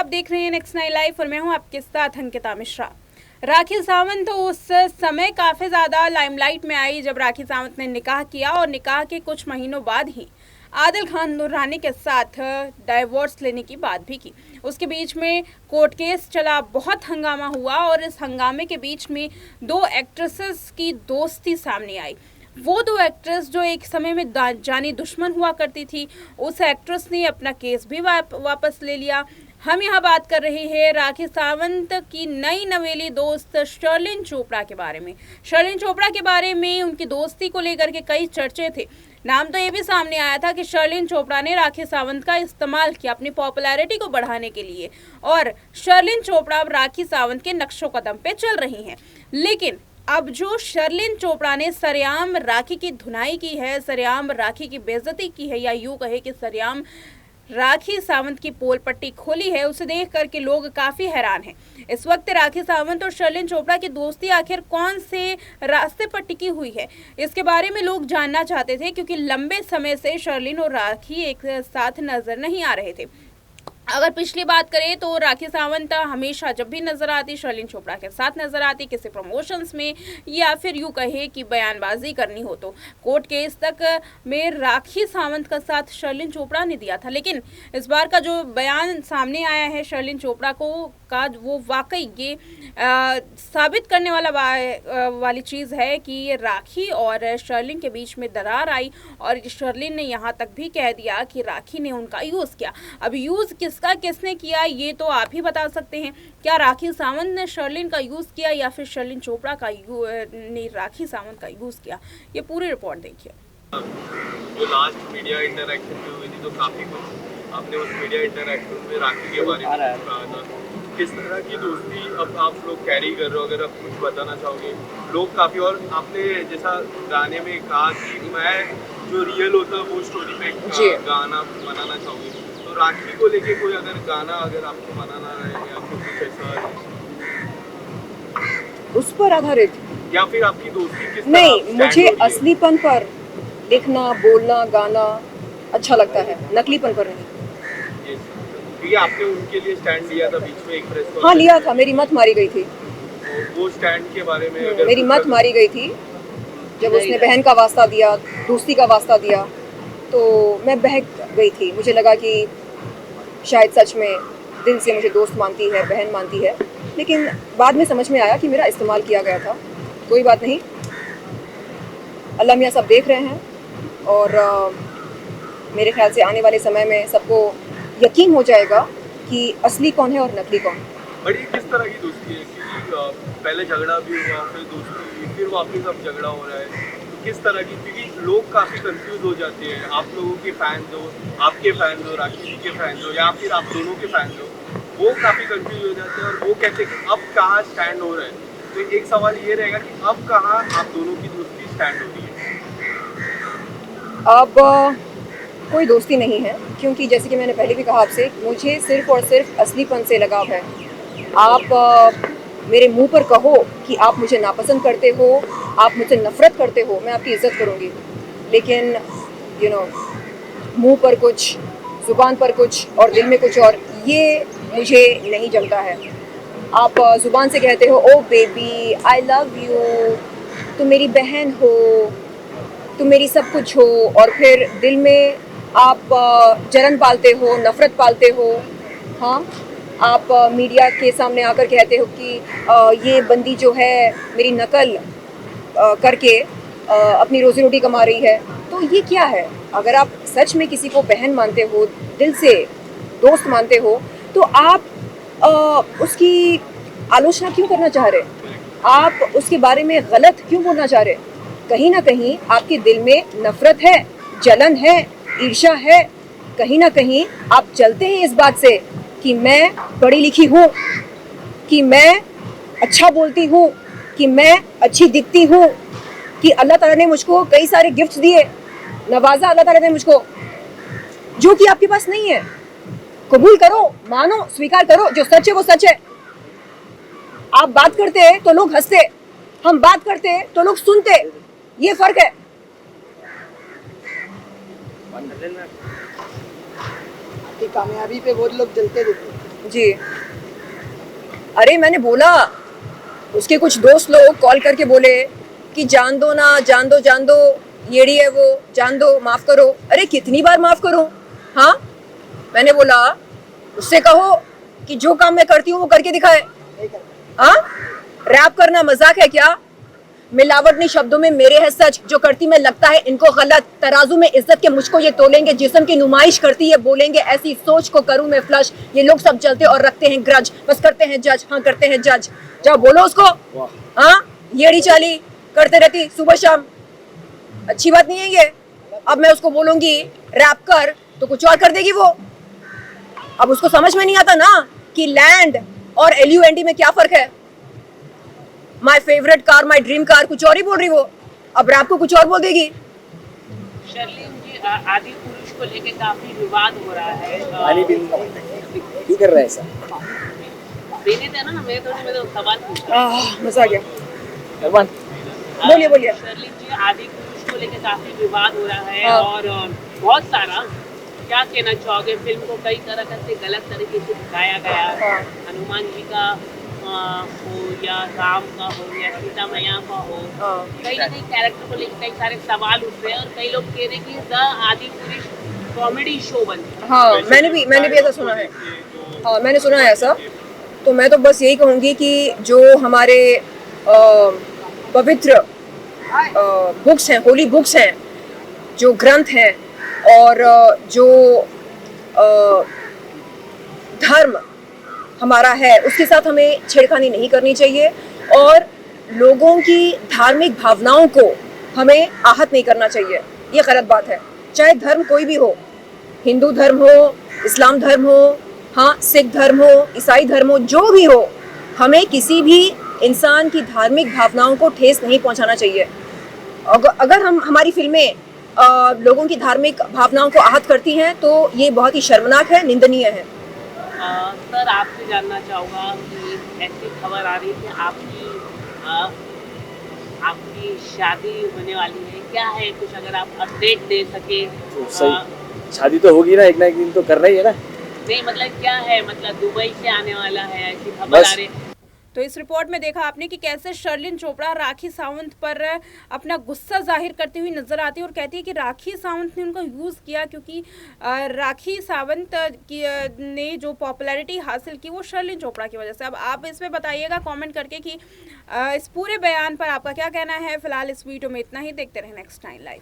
देख रहे हैं नेक्स्ट नाइन लाइव और मैं हूं आपके साथ अंकिता मिश्रा। राखी सावंत तो उस समय काफ़ी ज़्यादा लाइमलाइट में आई जब राखी सावंत ने निकाह किया और निकाह के कुछ महीनों बाद ही आदिल खान दुर्रानी के साथ डाइवोर्स लेने की बात भी की। उसके बीच में कोर्ट केस चला, बहुत हंगामा हुआ और इस हंगामे के बीच में दो एक्ट्रेसेस की दोस्ती सामने आई। वो दो एक्ट्रेस जो एक समय में जानी दुश्मन हुआ करती थी, उस एक्ट्रेस ने अपना केस भी वापस ले लिया। हम यहाँ बात कर रहे हैं राखी सावंत की नई नवेली दोस्त शर्लिन चोपड़ा के बारे में। शर्लिन चोपड़ा के बारे में उनकी दोस्ती को लेकर के कई चर्चे थे। नाम तो ये भी सामने आया था कि शर्लिन चोपड़ा ने राखी सावंत का इस्तेमाल किया अपनी पॉपुलैरिटी को बढ़ाने के लिए और शर्लिन चोपड़ा अब राखी सावंत के नक्शों कदम पे चल रही हैं। लेकिन अब जो शर्लिन चोपड़ा ने सरेआम राखी की धुनाई की है, सरेआम राखी की बेइज्जती की है, या यूं कहे कि सरेआम राखी सावंत की पोल पट्टी खोली है, उसे देख करके लोग काफी हैरान हैं। इस वक्त राखी सावंत और शर्लिन चोपड़ा की दोस्ती आखिर कौन से रास्ते पर टिकी हुई है, इसके बारे में लोग जानना चाहते थे, क्योंकि लंबे समय से शर्लिन और राखी एक साथ नजर नहीं आ रहे थे। अगर पिछली बात करें तो राखी सावंत हमेशा जब भी नजर आती शर्लिन चोपड़ा के साथ नजर आती, किसी प्रमोशंस में या फिर यूं कहे कि बयानबाजी करनी हो तो कोर्ट केस तक में राखी सावंत का साथ शर्लिन चोपड़ा ने दिया था। लेकिन इस बार का जो बयान सामने आया है शर्लिन चोपड़ा का वो वाकई ये साबित करने वाली चीज़ है कि राखी और शर्लिन के बीच में दरार आई और शर्लिन ने यहाँ तक भी कह दिया कि राखी ने उनका यूज़ किया। अब यूज़ किसने किया ये तो आप ही बता सकते हैं। क्या राखी सावंत ने शर्लिन का यूज़ किया या फिर शर्लिन चोपड़ा ने राखी सावंत का यूज़ किया, ये पूरी रिपोर्ट देखिए। जो लास्ट मीडिया इंटरैक्शन में हुई थी तो काफ़ी कुछ आपने उस मीडिया इंटरैक्शन में राखी के बारे में कहा था। किस तरह की दोस्ती अब आप लोग कैरी कर रहे हो, अगर आप कुछ बताना चाहोगे? लोग काफ़ी, और आपने जैसा गाने में कहा कि मैं जो रियल होता है वो स्टोरी पे गाना बनाना चाहूँगी, तो राखी को लेके कोई अगर गाना अगर आपको बनाना है या फिर कुछ ऐसा उस पर आधारित, या फिर आपकी दोस्ती किस नहीं, मुझे असलीपन पर लिखना, बोलना, गाना अच्छा लगता है, नकलीपन पर नहीं। क्योंकि आपने उनके लिए स्टैंड लिया था बीच में एक प्रेस कॉन्फ्रेंस। हाँ, लिया था, मेरी मत मारी गई थी। वो स्टैंड के बारे में अगर मेरी मत मारी गई थी जब उसने बहन का वास्ता दिया, दोस्ती का वास्ता दिया, तो मैं बहक गई थी। मुझे लगा कि शायद सच में दिल से मुझे दोस्त मानती है, बहन मानती है, लेकिन बाद में समझ में आया कि मेरा इस्तेमाल किया गया था। कोई बात नहीं, अल्लाह मियाँ सब देख रहे हैं और मेरे ख्याल से आने वाले समय में सबको यकीन हो जाएगा कि असली कौन है और नकली कौन। बट ये किस तरह की दोस्ती है कि पहले झगड़ा भी हुआ, फिर दोस्ती, फिर वापस अब झगड़ा हो रहा है, तो किस तरह की? क्योंकि लोग काफ़ी कंफ्यूज हो जाते हैं। आप लोगों के फैंस हो, आपके फैंस हो, राखी जी के फैंस हो, या फिर आप दोनों के फैंस हो, वो काफ़ी कंफ्यूज हो जाते हैं और वो कहते हैं कि अब कहाँ स्टैंड हो रहा है। तो एक सवाल ये रहेगा कि अब कहाँ आप दोनों की दोस्ती स्टैंड हो रही है? अब कोई दोस्ती नहीं है, क्योंकि जैसे कि मैंने पहले भी कहा आपसे, मुझे सिर्फ और सिर्फ असलीपन से लगाव है। आप मेरे मुंह पर कहो कि आप मुझे नापसंद करते हो, आप मुझसे नफ़रत करते हो, मैं आपकी इज़्ज़त करूँगी, लेकिन मुंह पर कुछ, ज़ुबान पर कुछ और दिल में कुछ और, ये मुझे नहीं जमता है। आप ज़ुबान से कहते हो ओ बेबी आई लव यू, तुम मेरी बहन हो, तुम मेरी सब कुछ हो, और फिर दिल में आप जलन पालते हो, नफ़रत पालते हो। हाँ, आप मीडिया के सामने आकर कहते हो कि ये बंदी जो है मेरी नकल करके अपनी रोज़ी रोटी कमा रही है। तो ये क्या है? अगर आप सच में किसी को बहन मानते हो, दिल से दोस्त मानते हो, तो आप उसकी आलोचना क्यों करना चाह रहे? आप उसके बारे में गलत क्यों बोलना चाह रहे? कहीं ना कहीं आपके दिल में नफ़रत है, जलन है, ईर्ष्या है। कहीं ना कहीं आप चलते हैं इस बात से कि मैं पढ़ी लिखी हूँ, कि मैं अच्छा बोलती हूँ, कि मैं अच्छी दिखती हूँ, कि अल्लाह ताला ने मुझको कई सारे गिफ्ट्स दिए, नवाजा अल्लाह ताला ने मुझको, जो कि आपके पास नहीं है। कबूल करो, मानो, स्वीकार करो, जो सच है वो सच है। आप बात करते हैं तो लोग हंसते, हम बात करते हैं तो लोग सुनते, ये फर्क है। कामयाबी पे बहुत लोग जलते रहते हैं। जी, अरे मैंने बोला, उसके कुछ दोस्त लोग कॉल करके बोले कि जान दो ना, जान दो, येड़ी है वो, जान दो, माफ करो। अरे कितनी बार माफ करूं? हाँ, मैंने बोला उससे कहो कि जो काम मैं करती हूँ वो करके दिखाए। हाँ, रैप करना मजाक है क्या? मिलावटनी शब्दों में मेरे है सच, जो करती मैं लगता है इनको गलत। तराजू में इज्जत के मुझको ये तोलेंगे, जिस्म की नुमाइश करती है बोलेंगे, ऐसी सोच को करूं मैं फ्लश। ये लोग सब चलते और रखते हैं ग्रज, बस करते हैं जज, हाँ करते हैं जज। जाओ बोलो उसको। हाँ, येड़ी चाली करते रहती सुबह शाम, अच्छी बात नहीं है ये। अब मैं उसको बोलूंगी रैप कर तो कुछ और कर देगी वो। अब उसको समझ में नहीं आता ना कि लैंड और LUND में क्या फर्क है। My favourite car, my dream car, कुछ और ही बोल रही वो। अब रैप को कुछ और बोल देगी। शर्लिन जी, आदि पुरुष को लेके काफी विवाद हो रहा है। पानी क्यों कर रहा है ऐसा? देने देना ना, मैं तो सवाल पूछा। मजा आ गया। अरमान, बोलिए। शर्लिन जी, आदि पुरुष को लेके काफी विवाद हो रहा है हाँ। और बहुत सारा, क्या कहना चाहोगे? फिल्म को कई तरह से गलत तरीके से दिखाया गया। हाँ। हनुमान जी का हो या राम का हो या सीता मैया का हो, हाँ। कहीं ना कहीं कैरेक्टर को लेकर कई सारे सवाल उठ रहे हैं और कई लोग कह रहे हैं कि द आदि पुरुष कॉमेडी शो बन रहा है। हाँ, मैंने भी ऐसा सुना है। हाँ, मैंने सुना है ऐसा। तो मैं तो बस यही कहूँगी कि जो हमारे पवित्र बुक्स हैं, होली बुक्स हैं, जो ग्रंथ हैं और जो धर्म हमारा है, उसके साथ हमें छेड़खानी नहीं करनी चाहिए और लोगों की धार्मिक भावनाओं को हमें आहत नहीं करना चाहिए। ये गलत बात है। चाहे धर्म कोई भी हो, हिंदू धर्म हो, इस्लाम धर्म हो, हाँ सिख धर्म हो, ईसाई धर्म हो, जो भी हो, हमें किसी भी इंसान की धार्मिक भावनाओं को ठेस नहीं पहुंचाना चाहिए। अगर हमारी फिल्में लोगों की धार्मिक भावनाओं को आहत करती हैं तो ये बहुत ही शर्मनाक है, निंदनीय है। सर, आपसे जानना चाहूँगा कि ऐसी खबर आ रही है आपकी शादी होने वाली है, क्या है कुछ अगर आप अपडेट दे सके? तो सही, शादी तो होगी ना, एक दिन तो करना ही है ना। नहीं मतलब क्या है, मतलब दुबई से आने वाला है, ऐसी खबर आ रही है। तो इस रिपोर्ट में देखा आपने कि कैसे शर्लिन चोपड़ा राखी सावंत पर अपना गुस्सा जाहिर करती हुई नजर आती है और कहती है कि राखी सावंत ने उनको यूज़ किया क्योंकि राखी सावंत ने जो पॉपुलैरिटी हासिल की वो शर्लिन चोपड़ा की वजह से। अब आप इसमें बताइएगा कमेंट करके कि इस पूरे बयान पर आपका क्या कहना है। फिलहाल इस वीडियो में इतना ही। देखते रहें नेक्स्ट टाइम लाइव।